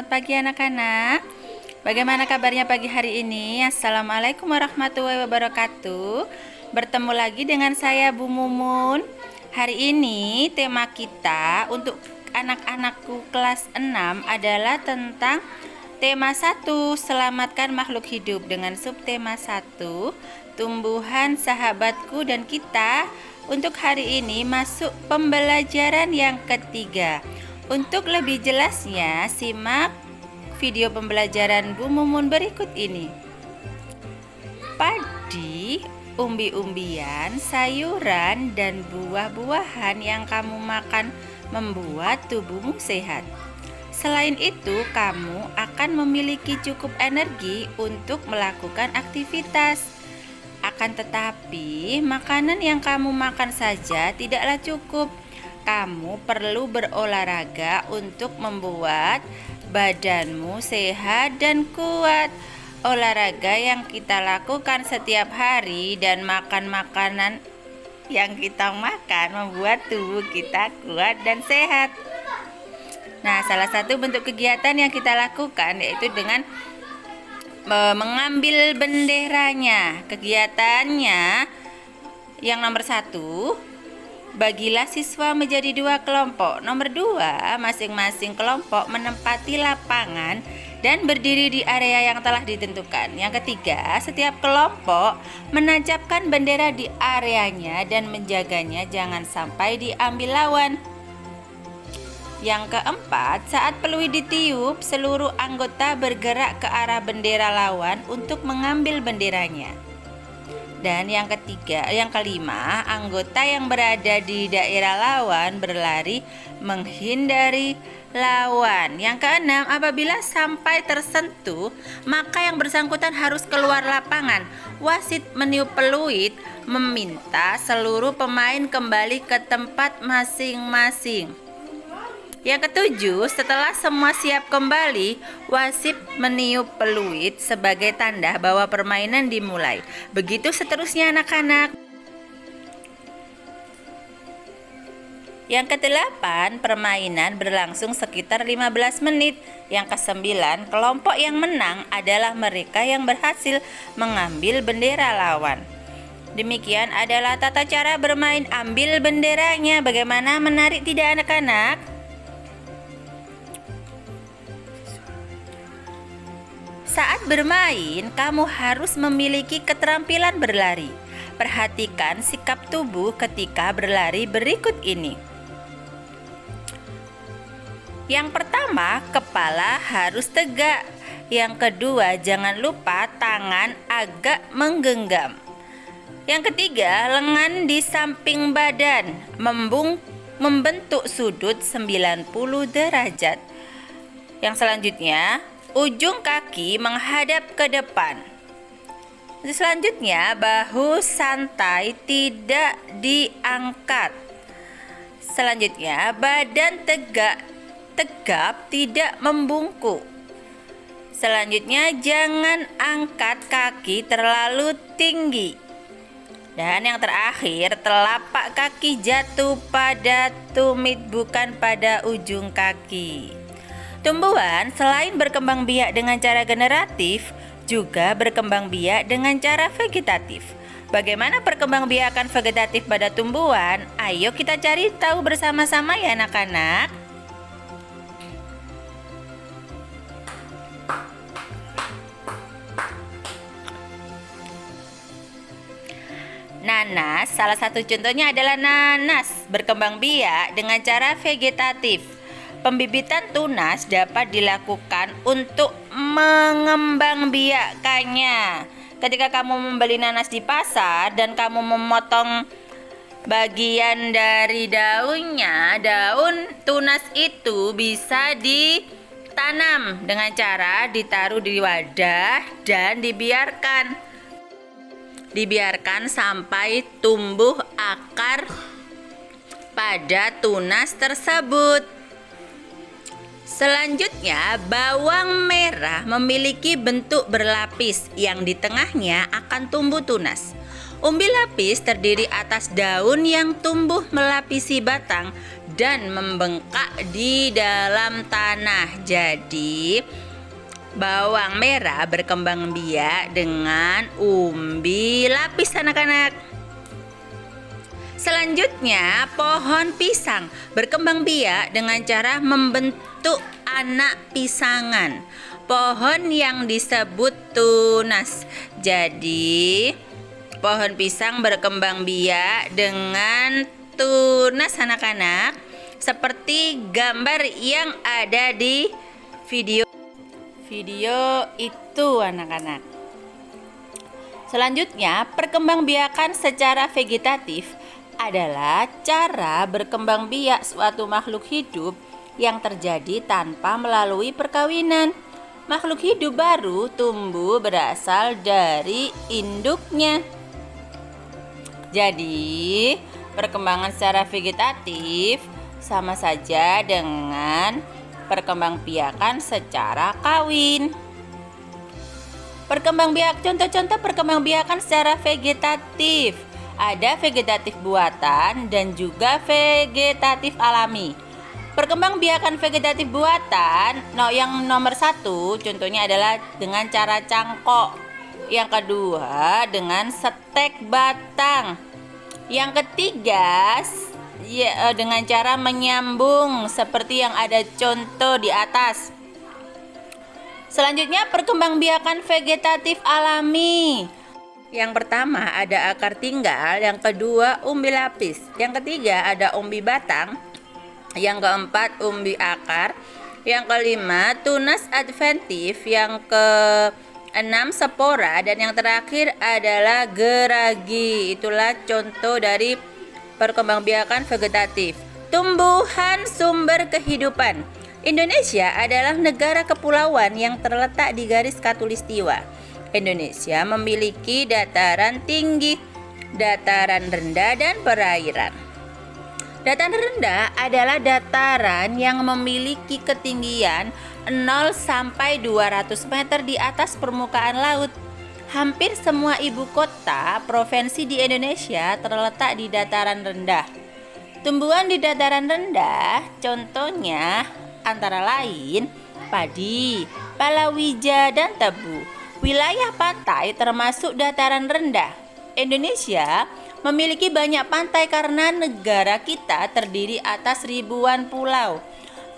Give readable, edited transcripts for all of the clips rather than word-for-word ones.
Selamat pagi anak-anak. Bagaimana kabarnya pagi hari ini? Assalamualaikum warahmatullahi wabarakatuh. Bertemu lagi dengan saya Bu Mumun. Hari ini tema kita untuk anak-anakku kelas 6 adalah tentang tema 1, selamatkan makhluk hidup, dengan subtema 1, tumbuhan sahabatku dan kita. Untuk hari ini masuk pembelajaran yang ketiga. Untuk lebih jelasnya, simak video pembelajaran Bu Mumun berikut ini. Padi, umbi-umbian, sayuran, dan buah-buahan yang kamu makan membuat tubuhmu sehat. Selain itu, kamu akan memiliki cukup energi untuk melakukan aktivitas. Akan tetapi, makanan yang kamu makan saja tidaklah cukup. Kamu perlu berolahraga untuk membuat badanmu sehat dan kuat. Olahraga yang kita lakukan setiap hari dan makan makanan yang kita makan membuat tubuh kita kuat dan sehat. Nah, salah satu bentuk kegiatan yang kita lakukan yaitu dengan mengambil benderanya. Kegiatannya yang nomor 1, bagilah siswa menjadi 2 kelompok. Nomor 2, masing-masing kelompok menempati lapangan dan berdiri di area yang telah ditentukan. Yang ketiga, setiap kelompok menancapkan bendera di areanya dan menjaganya jangan sampai diambil lawan. Yang keempat, saat peluit ditiup, seluruh anggota bergerak ke arah bendera lawan untuk mengambil benderanya. Dan yang kelima, anggota yang berada di daerah lawan berlari menghindari lawan. Yang keenam, apabila sampai tersentuh, maka yang bersangkutan harus keluar lapangan. Wasit meniup peluit, meminta seluruh pemain kembali ke tempat masing-masing. Yang ketujuh, setelah semua siap kembali, wasit meniup peluit sebagai tanda bahwa permainan dimulai. Begitu seterusnya anak-anak. Yang kedelapan, permainan berlangsung sekitar 15 menit. Yang kesembilan, kelompok yang menang adalah mereka yang berhasil mengambil bendera lawan. Demikian adalah tata cara bermain ambil benderanya. Bagaimana, menarik tidak anak-anak? Saat bermain, kamu harus memiliki keterampilan berlari. Perhatikan sikap tubuh ketika berlari berikut ini. Yang pertama, kepala harus tegak. Yang kedua, jangan lupa tangan agak menggenggam. Yang ketiga, lengan di samping badan membentuk sudut 90 derajat. Yang selanjutnya, ujung kaki menghadap ke depan. Selanjutnya, bahu santai tidak diangkat. Selanjutnya, badan tegap tidak membungkuk. Selanjutnya, jangan angkat kaki terlalu tinggi. Dan yang terakhir, telapak kaki jatuh pada tumit bukan pada ujung kaki. Tumbuhan selain berkembang biak dengan cara generatif, juga berkembang biak dengan cara vegetatif. Bagaimana perkembangbiakan vegetatif pada tumbuhan? Ayo kita cari tahu bersama-sama ya anak-anak. Nanas, salah satu contohnya adalah nanas berkembang biak dengan cara vegetatif. Pembibitan tunas dapat dilakukan untuk mengembangbiakannya. Ketika kamu membeli nanas di pasar dan kamu memotong bagian dari daunnya, daun tunas itu bisa ditanam dengan cara ditaruh di wadah dan dibiarkan sampai tumbuh akar pada tunas tersebut. Selanjutnya, bawang merah memiliki bentuk berlapis yang di tengahnya akan tumbuh tunas. Umbi lapis terdiri atas daun yang tumbuh melapisi batang dan membengkak di dalam tanah. Jadi bawang merah berkembang biak dengan umbi lapis anak-anak. Selanjutnya, pohon pisang berkembang biak dengan cara membentuk anak pisangan. Pohon yang disebut tunas. Jadi, pohon pisang berkembang biak dengan tunas anak-anak, seperti gambar yang ada di video itu anak-anak. Selanjutnya, perkembangbiakan secara vegetatif adalah cara berkembang biak suatu makhluk hidup yang terjadi tanpa melalui perkawinan. Makhluk hidup baru tumbuh berasal dari induknya. Jadi, perkembangan secara vegetatif sama saja dengan perkembangbiakan secara kawin. Contoh-contoh perkembangbiakan secara vegetatif. Ada vegetatif buatan dan juga vegetatif alami. Perkembangbiakan vegetatif buatan, yang nomor 1 contohnya adalah dengan cara cangkok. Yang kedua dengan setek batang. Yang ketiga dengan cara menyambung seperti yang ada contoh di atas. Selanjutnya perkembangbiakan vegetatif alami. Yang pertama ada akar tinggal, yang kedua umbi lapis, yang ketiga ada umbi batang, yang keempat umbi akar, yang kelima tunas adventif, yang keenam spora, dan yang terakhir adalah geragi. Itulah contoh dari perkembangbiakan vegetatif. Tumbuhan sumber kehidupan. Indonesia adalah negara kepulauan yang terletak di garis khatulistiwa. Indonesia memiliki dataran tinggi, dataran rendah, dan perairan. Dataran rendah adalah dataran yang memiliki ketinggian 0 sampai 200 meter di atas permukaan laut. Hampir semua ibu kota provinsi di Indonesia terletak di dataran rendah. Tumbuhan di dataran rendah contohnya antara lain padi, palawija, dan tebu. Wilayah pantai termasuk dataran rendah. Indonesia memiliki banyak pantai karena negara kita terdiri atas ribuan pulau.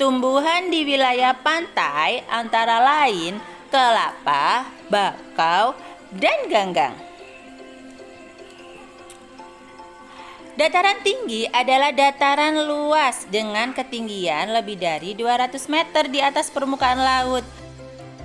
Tumbuhan di wilayah pantai antara lain kelapa, bakau, dan ganggang. Dataran tinggi adalah dataran luas dengan ketinggian lebih dari 200 meter di atas permukaan laut.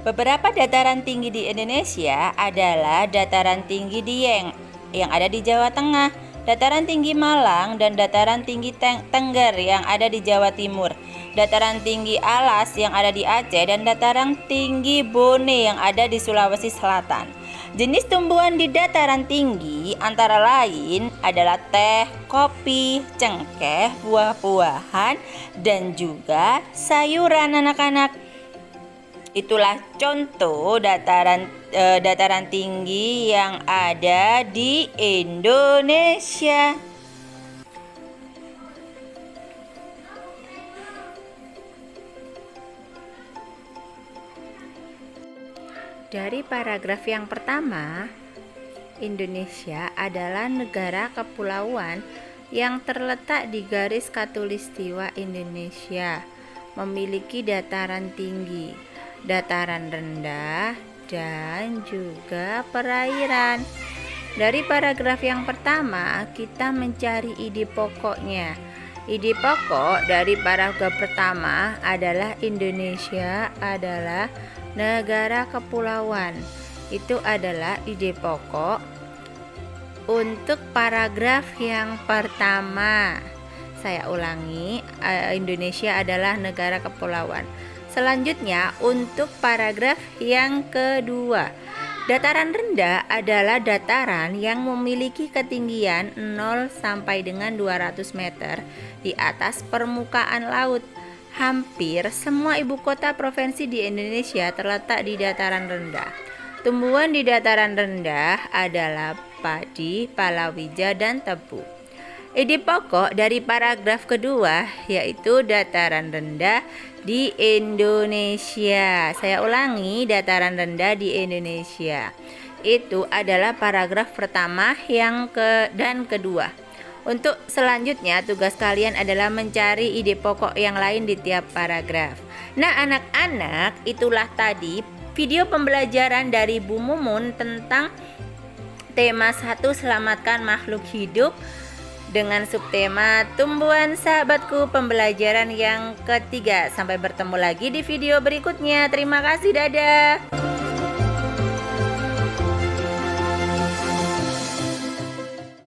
Beberapa dataran tinggi di Indonesia adalah dataran tinggi Dieng yang ada di Jawa Tengah, dataran tinggi Malang, dan dataran tinggi Tengger yang ada di Jawa Timur, dataran tinggi Alas yang ada di Aceh, dan dataran tinggi Bone yang ada di Sulawesi Selatan. Jenis tumbuhan di dataran tinggi antara lain adalah teh, kopi, cengkeh, buah-buahan, dan juga sayuran anak-anak. Itulah contoh dataran tinggi yang ada di Indonesia. Dari paragraf yang pertama, Indonesia adalah negara kepulauan yang terletak di garis khatulistiwa Indonesia, memiliki dataran tinggi, dataran rendah, dan juga perairan. Dari paragraf yang pertama, kita mencari ide pokoknya. Ide pokok dari paragraf pertama adalah Indonesia adalah negara kepulauan. Itu adalah ide pokok untuk paragraf yang pertama. Saya ulangi, Indonesia adalah negara kepulauan. Selanjutnya untuk paragraf yang kedua, dataran rendah adalah dataran yang memiliki ketinggian 0 sampai dengan 200 meter di atas permukaan laut. Hampir semua ibu kota provinsi di Indonesia terletak di dataran rendah. Tumbuhan di dataran rendah adalah padi, palawija, dan tebu. Ide pokok dari paragraf kedua yaitu dataran rendah di Indonesia. Saya ulangi, dataran rendah di Indonesia. Itu adalah paragraf pertama dan kedua. Untuk selanjutnya tugas kalian adalah mencari ide pokok yang lain di tiap paragraf. Nah, anak-anak, itulah tadi video pembelajaran dari Bu Mumun tentang tema 1 selamatkan makhluk hidup dengan subtema tumbuhan sahabatku pembelajaran yang ketiga. Sampai bertemu lagi di video berikutnya. Terima kasih, dadah.